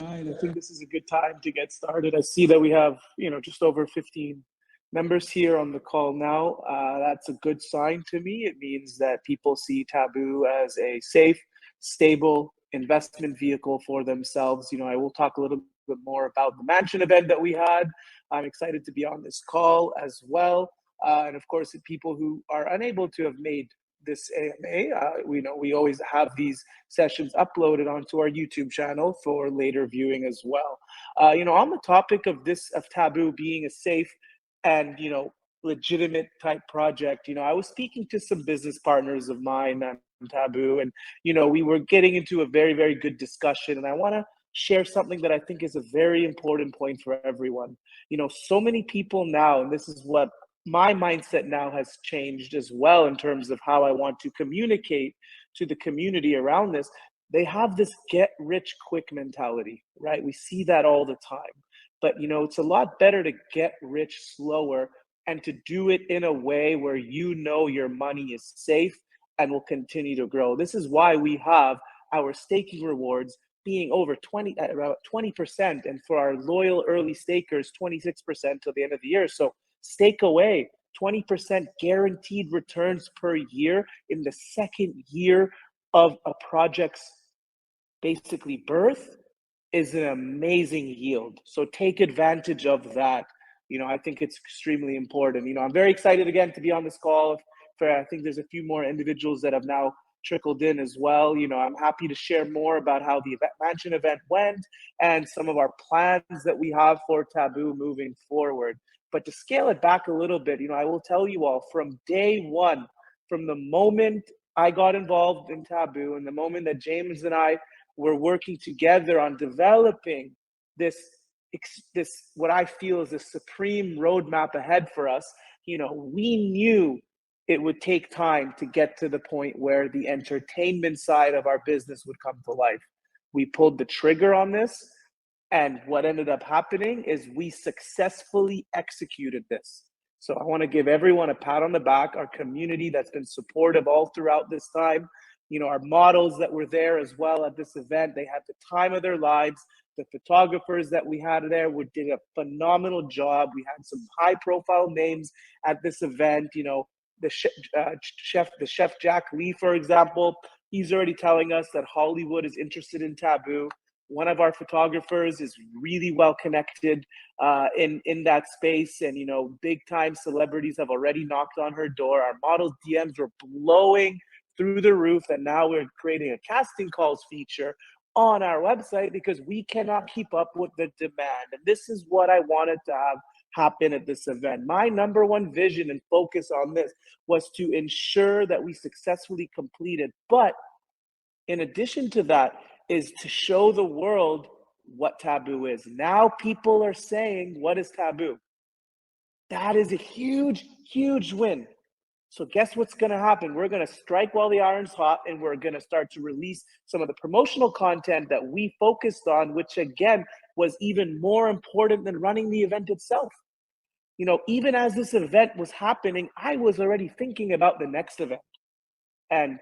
Right, I think this is a good time to get started. I see that we have, just over 15 members here on the call now. That's a good sign to me. It means that people see Taboo as a safe, stable investment vehicle for themselves. I will talk a little bit more about the mansion event that we had. I'm excited to be on this call as well. And of course, people who are unable to have made this AMA, we always have these sessions uploaded onto our YouTube channel for later viewing as well. On the topic of Taboo being a safe and legitimate type project, I was speaking to some business partners of mine on Taboo, and we were getting into a very, very good discussion, and I want to share something that I think is a very important point for everyone. So many people now, and this is what my mindset now has changed as well in terms of how I want to communicate to the community around this. They have this get rich quick mentality, right? We see that all the time. But it's a lot better to get rich slower and to do it in a way where your money is safe and will continue to grow. This is why we have our staking rewards being over about 20%, and for our loyal early stakers, 26% till the end of the year. So stake away 20% guaranteed returns per year in the second year of a project's basically birth is an amazing yield. So take advantage of that. I think it's extremely important. I'm very excited again to be on this call. I think there's a few more individuals that have now trickled in as well. I'm happy to share more about how the mansion event went and some of our plans that we have for Taboo moving forward. But to scale it back a little bit, I will tell you all from day one, from the moment I got involved in Taboo and the moment that James and I were working together on developing this what I feel is a supreme roadmap ahead for us, we knew it would take time to get to the point where the entertainment side of our business would come to life. We pulled the trigger on this, and what ended up happening is we successfully executed this. So I want to give everyone a pat on the back, our community that's been supportive all throughout this time, our models that were there as well at this event. They had the time of their lives. The photographers that we had there did a phenomenal job. We had some high profile names at this event. The chef Jack Lee, for example, he's already telling us that Hollywood is interested in Taboo. One of our photographers is really well connected in that space, and big time celebrities have already knocked on her door. Our model DMs were blowing through the roof, and now we're creating a casting calls feature on our website because we cannot keep up with the demand. And this is what I wanted to have happen at this event. My number one vision and focus on this was to ensure that we successfully completed. But in addition to that is to show the world what Taboo is. Now people are saying, what is Taboo? That is a huge, huge win. So guess what's going to happen? We're going to strike while the iron's hot, and we're going to start to release some of the promotional content that we focused on, which again was even more important than running the event itself. Even as this event was happening, I was already thinking about the next event. And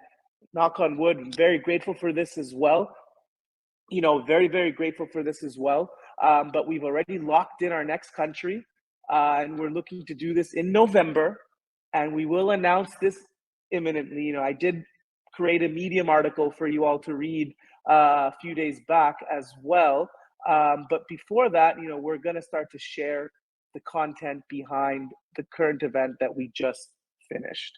knock on wood, I'm very grateful for this as well. Very, very grateful for this as well. But we've already locked in our next country, and we're looking to do this in November. And we will announce this imminently. I did create a Medium article for you all to read a few days back as well. But before that, we're going to start to share the content behind the current event that we just finished.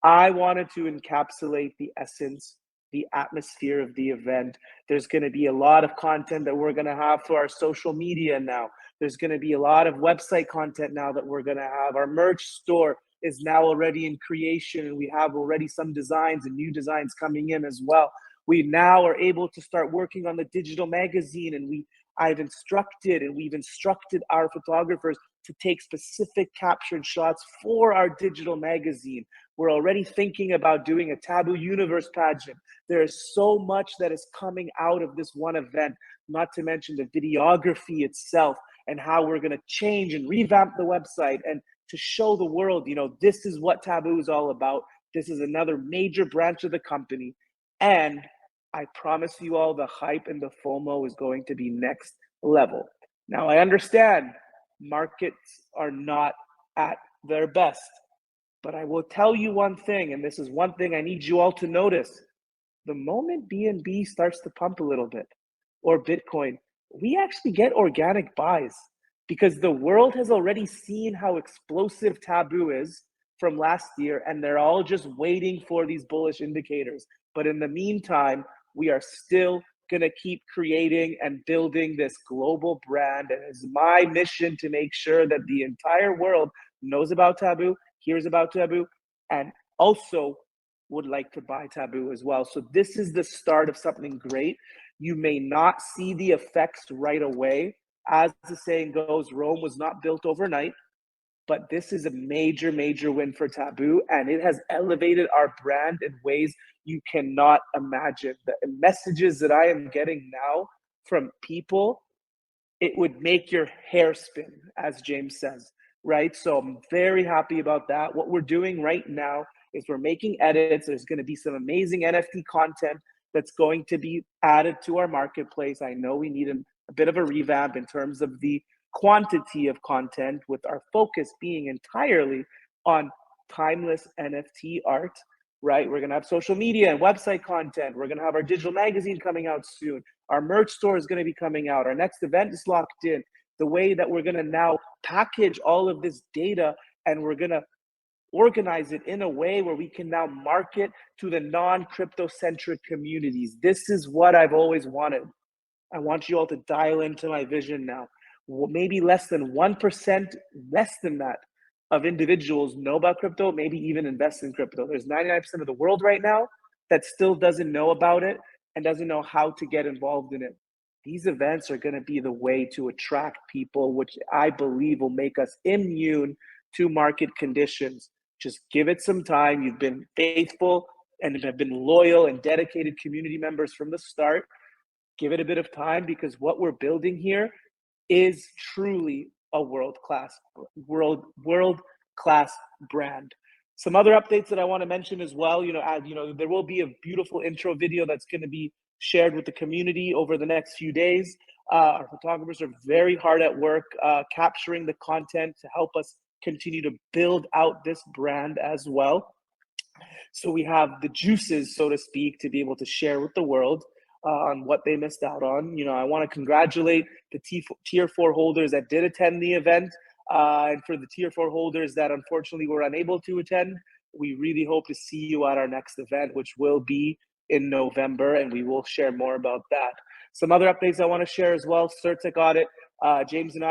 I wanted to encapsulate the essence, the atmosphere of the event. There's going to be a lot of content that we're going to have for our social media now. There's going to be a lot of website content now that we're going to have. Our merch store is now already in creation, and we have already some designs and new designs coming in as well. We now are able to start working on the digital magazine, and we've instructed our photographers to take specific captured shots for our digital magazine. We're already thinking about doing a Taboo Universe pageant. There is so much that is coming out of this one event, not to mention the videography itself and how we're going to change and revamp the website and to show the world, this is what Taboo is all about. This is another major branch of the company. And I promise you all the hype and the FOMO is going to be next level. Now, I understand markets are not at their best, but I will tell you one thing, and this is one thing I need you all to notice. The moment BNB starts to pump a little bit, or Bitcoin, we actually get organic buys because the world has already seen how explosive Taboo is from last year, and they're all just waiting for these bullish indicators. But in the meantime, we are still going to keep creating and building this global brand. And it's my mission to make sure that the entire world knows about Taboo, hears about Taboo, and also would like to buy Taboo as well. So this is the start of something great. You may not see the effects right away. As the saying goes, Rome was not built overnight, but this is a major, major win for Taboo, and it has elevated our brand in ways you cannot imagine. The messages that I am getting now from people, it would make your hair spin, as James says, right? So I'm very happy about that. What we're doing right now is we're making edits. There's going to be some amazing NFT content that's going to be added to our marketplace. I know we need a bit of a revamp in terms of the quantity of content, with our focus being entirely on timeless NFT art, right? We're going to have social media and website content. We're going to have our digital magazine coming out soon. Our merch store is going to be coming out. Our next event is locked in. The way that we're going to now package all of this data, and we're going to organize it in a way where we can now market to the non-crypto centric communities. This is what I've always wanted. I want you all to dial into my vision now. Well, maybe less than 1%, less than that, of individuals know about crypto, maybe even invest in crypto. There's 99% of the world right now that still doesn't know about it and doesn't know how to get involved in it. These events are going to be the way to attract people, which I believe will make us immune to market conditions. Just give it some time. You've been faithful and have been loyal and dedicated community members from the start. Give it a bit of time, because what we're building here is truly a world-class brand. Some other updates that I want to mention as well, there will be a beautiful intro video that's going to be shared with the community over the next few days. Our photographers are very hard at work capturing the content to help us continue to build out this brand as well. So we have the juices, so to speak, to be able to share with the world on what they missed out on. I want to congratulate the Tier 4 holders that did attend the event. And for the Tier 4 holders that unfortunately were unable to attend, we really hope to see you at our next event, which will be in November, and we will share more about that. Some other updates I want to share as well. CertTech audit. James and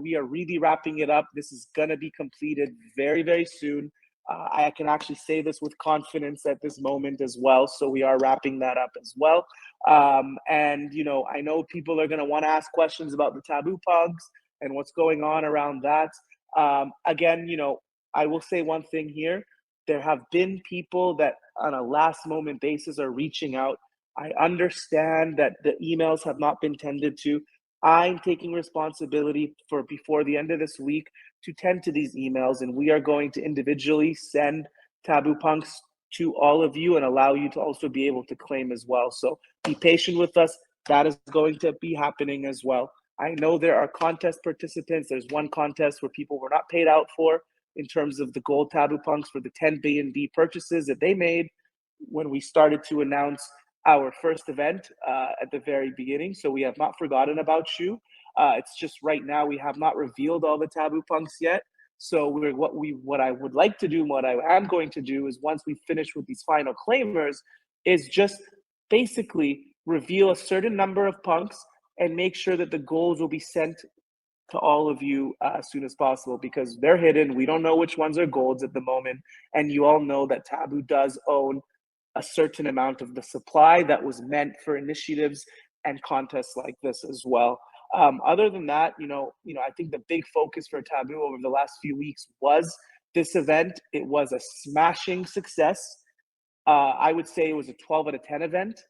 we are really wrapping it up. This is going to be completed very, very soon. I can actually say this with confidence at this moment as well. So we are wrapping that up as well. And I know people are going to want to ask questions about the Taboo Pugs and what's going on around that. Again, I will say one thing here. There have been people that on a last moment basis are reaching out. I understand that the emails have not been tended to. I'm taking responsibility for before the end of this week to tend to these emails, and we are going to individually send Taboo Punks to all of you and allow you to also be able to claim as well. So be patient with us. That is going to be happening as well. I know there are contest participants. There's one contest where people were not paid out for in terms of the gold Taboo Punks for the 10 BNB purchases that they made when we started to announce our first event at the very beginning. So we have not forgotten about you. It's just right now we have not revealed all the Taboo Punks yet. So what I would like to do, and what I am going to do, is once we finish with these final claimers, is just basically reveal a certain number of punks and make sure that the goals will be sent to all of you as soon as possible, because they're hidden. We don't know which ones are golds at the moment. And you all know that Taboo does own a certain amount of the supply that was meant for initiatives and contests like this as well. Other than that, I think the big focus for Taboo over the last few weeks was this event. It was a smashing success. I would say it was a 12 out of 10 event.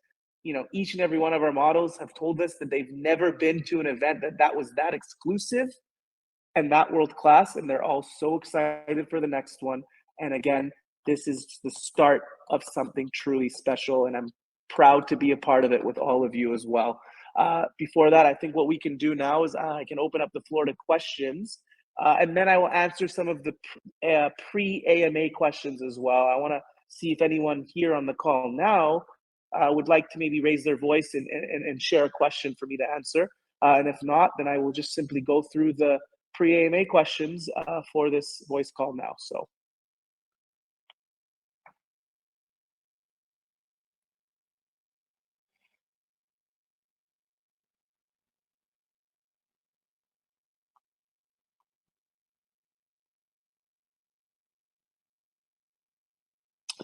Each and every one of our models have told us that they've never been to an event that was that exclusive and that world class, and they're all so excited for the next one. And again, this is the start of something truly special, and I'm proud to be a part of it with all of you as well. Before that, I think what we can do now is I can open up the floor to questions, and then I will answer some of the pre-AMA questions as well. I want to see if anyone here on the call now would like to maybe raise their voice and share a question for me to answer. And if not, then I will just simply go through the pre-AMA questions for this voice call now. So.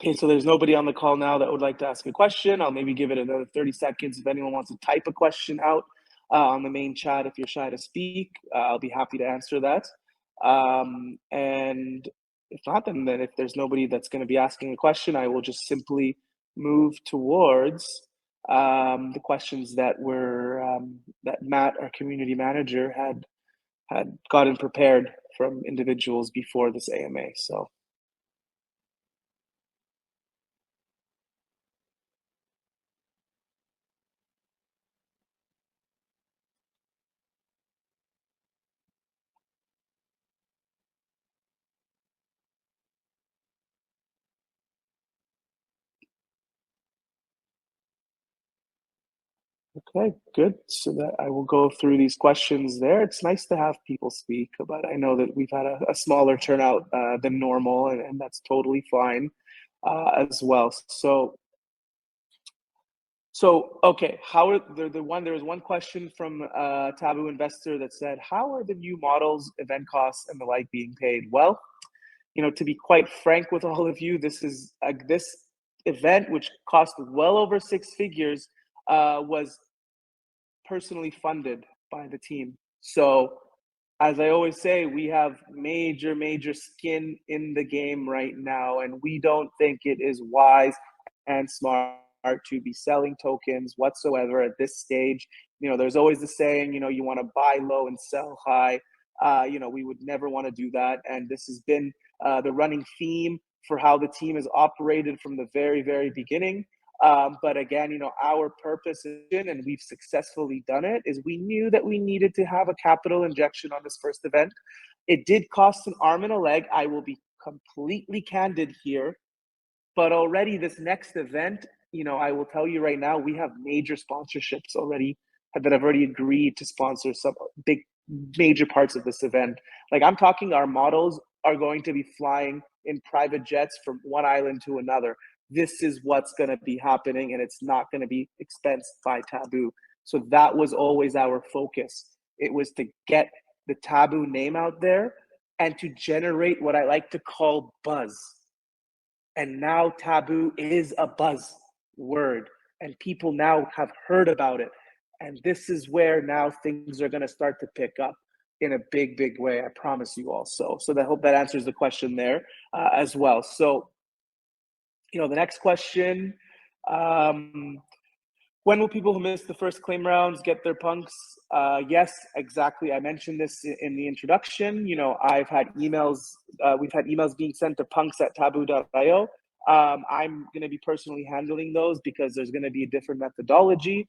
Okay, so there's nobody on the call now that would like to ask a question. I'll maybe give it another 30 seconds if anyone wants to type a question out on the main chat. If you're shy to speak, I'll be happy to answer that. And if not, then if there's nobody that's going to be asking a question, I will just simply move towards the questions that were that Matt, our community manager, had gotten prepared from individuals before this AMA. So. Okay, good. So that I will go through these questions there. It's nice to have people speak, but I know that we've had a smaller turnout than normal, and that's totally fine as well. So okay, how are there was one question from a Taboo investor that said, how are the new models, event costs, and the like being paid? Well, to be quite frank with all of you, this event, which cost well over six figures, was personally funded by the team. So, as I always say, we have major skin in the game right now, and we don't think it is wise and smart to be selling tokens whatsoever at this stage. There's always the saying, you want to buy low and sell high. We would never want to do that, and this has been the running theme for how the team has operated from the very beginning. But again, our purpose, and we've successfully done it, is we knew that we needed to have a capital injection on this first event. It did cost an arm and a leg. I will be completely candid here. But already this next event, I will tell you right now, we have major sponsorships already that have already agreed to sponsor some big, major parts of this event. Like I'm talking, our models are going to be flying in private jets from one island to another. This is what's going to be happening, and it's not going to be expensed by Taboo. So that was always our focus. It was to get the Taboo name out there and to generate what I like to call buzz. And now Taboo is a buzz word, and people now have heard about it. And this is where now things are going to start to pick up in a big way. I promise you all. So I hope that answers the question there as well. So, the next question, when will people who missed the first claim rounds get their punks? Yes, exactly. I mentioned this in the introduction. I've had emails, we've had emails being sent to punks@taboo.io. I'm going to be personally handling those because there's going to be a different methodology.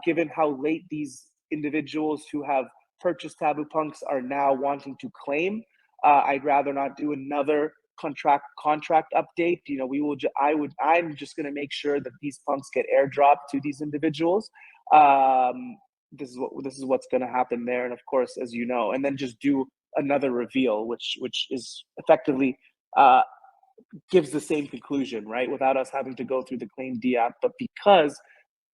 Given how late these individuals who have purchased Taboo punks are now wanting to claim, I'd rather not do another contract update. I'm just going to make sure that these punks get airdropped to these individuals. This is what's going to happen there, and of course, as you know, and then just do another reveal, which is effectively gives the same conclusion, right? Without us having to go through the claim app, but because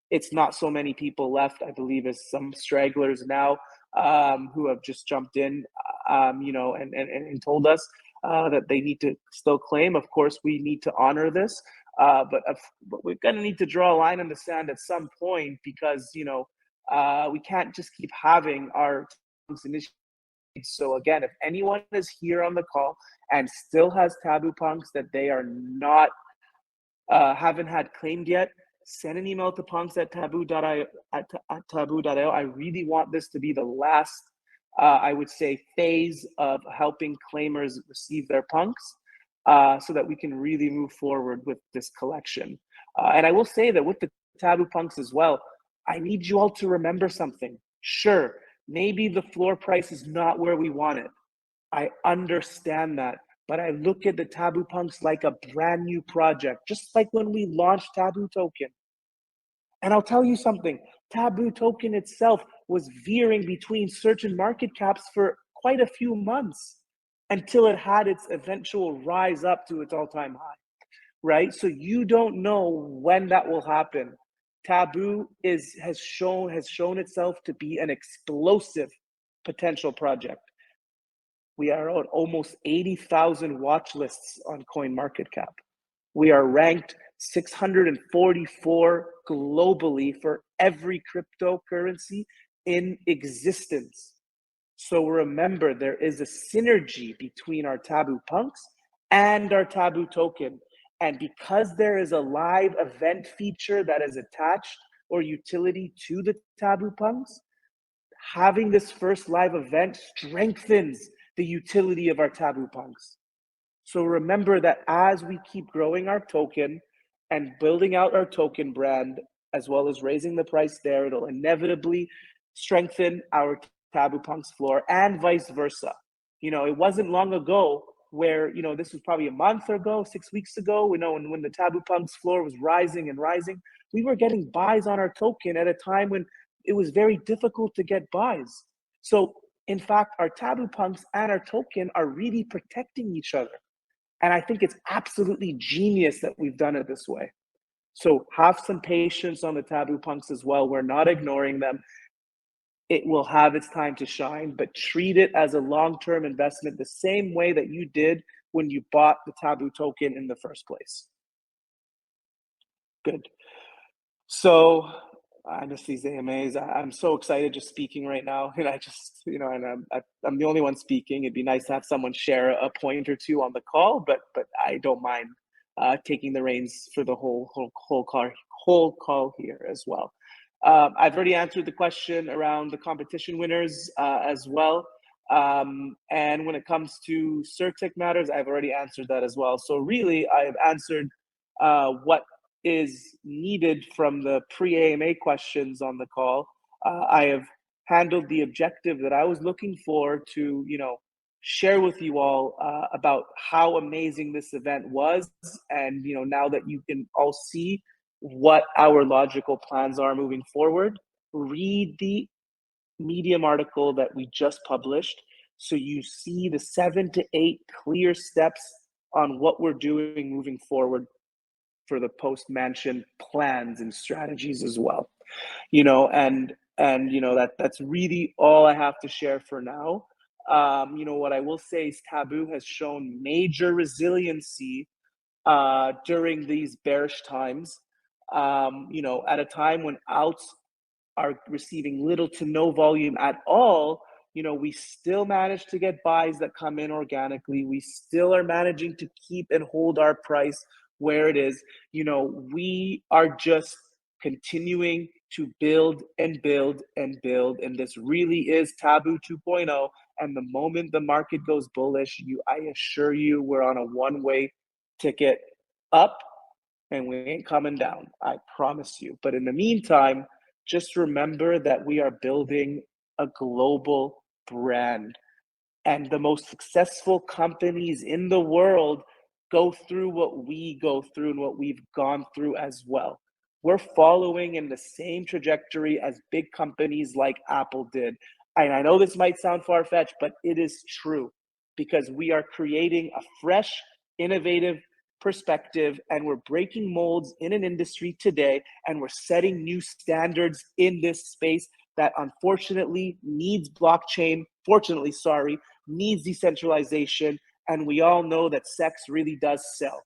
it's not so many people left, I believe, as some stragglers now who have just jumped in, and told us that they need to still claim. Of course, we need to honor this, but we're going to need to draw a line in the sand at some point because, we can't just keep having our initiatives. So again, if anyone is here on the call and still has Taboo punks that they are not haven't had claimed yet, send an email to punks@taboo.io. I really want this to be the last, I would say, phase of helping claimers receive their punks, so that we can really move forward with this collection. And I will say that with the Taboo Punks as well, I need you all to remember something. Sure, maybe the floor price is not where we want it. I understand that. But I look at the Taboo Punks like a brand new project, just like when we launched Taboo Token. And I'll tell you something, Taboo Token itself was veering between certain market caps for quite a few months until it had its eventual rise up to its all-time high, right? So you don't know when that will happen. Taboo has shown itself to be an explosive potential project. We are at almost 80,000 watch lists on CoinMarketCap. We are ranked 644 globally for every cryptocurrency in existence. So remember, there is a synergy between our Taboo Punks and our Taboo Token. And because there is a live event feature that is attached or utility to the Taboo Punks, having this first live event strengthens the utility of our Taboo Punks. So remember that as we keep growing our token and building out our token brand, as well as raising the price there, it'll inevitably strengthen our Taboo Punks floor and vice versa. It wasn't long ago where, this was probably a month ago, 6 weeks ago, when the Taboo Punks floor was rising and rising, we were getting buys on our token at a time when it was very difficult to get buys. So in fact, our Taboo Punks and our token are really protecting each other. And I think it's absolutely genius that we've done it this way. So have some patience on the Taboo Punks as well. We're not ignoring them. It will have its time to shine, but treat it as a long-term investment the same way that you did when you bought the Taboo token in the first place. Good. So I miss these AMAs. I'm so excited just speaking right now, and I'm the only one speaking. It'd be nice to have someone share a point or two on the call, but I don't mind taking the reins for the whole call here as well. I've already answered the question around the competition winners as well. And when it comes to CerTech matters, I've already answered that as well. So really, I've answered what is needed from the pre-AMA questions on the call. I have handled the objective that I was looking for to, share with you all about how amazing this event was. And, now that you can all see what our logical plans are moving forward, read the Medium article that we just published so you see the 7 to 8 clear steps on what we're doing moving forward for the post-Mansion plans and strategies as well. That's really all I have to share for now. What I will say is Taboo has shown major resiliency during these bearish times. At a time when alts are receiving little to no volume at all, we still manage to get buys that come in organically. We still are managing to keep and hold our price where it is. We are just continuing to build and build and build. And this really is Taboo 2.0. And the moment the market goes bullish, I assure you, we're on a one-way ticket up and we ain't coming down. I promise you. But in the meantime, just remember that we are building a global brand. And the most successful companies in the world go through what we go through and what we've gone through as well. We're following in the same trajectory as big companies like Apple did. And I know this might sound far-fetched, but it is true because we are creating a fresh, innovative perspective and we're breaking molds in an industry today and we're setting new standards in this space that unfortunately needs blockchain, needs decentralization. And we all know that sex really does sell.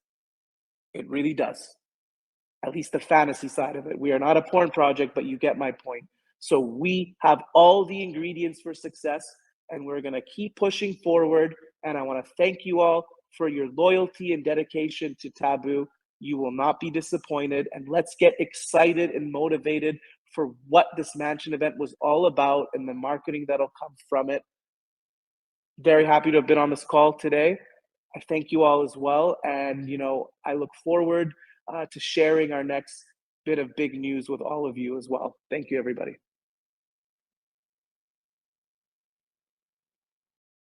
It really does. At least the fantasy side of it. We are not a porn project, but you get my point. So we have all the ingredients for success and we're going to keep pushing forward. And I want to thank you all for your loyalty and dedication to Taboo. You will not be disappointed. And let's get excited and motivated for what this Mansion event was all about and the marketing that'll come from it. Very happy to have been on this call today. I thank you all as well. And, I look forward to sharing our next bit of big news with all of you as well. Thank you, everybody.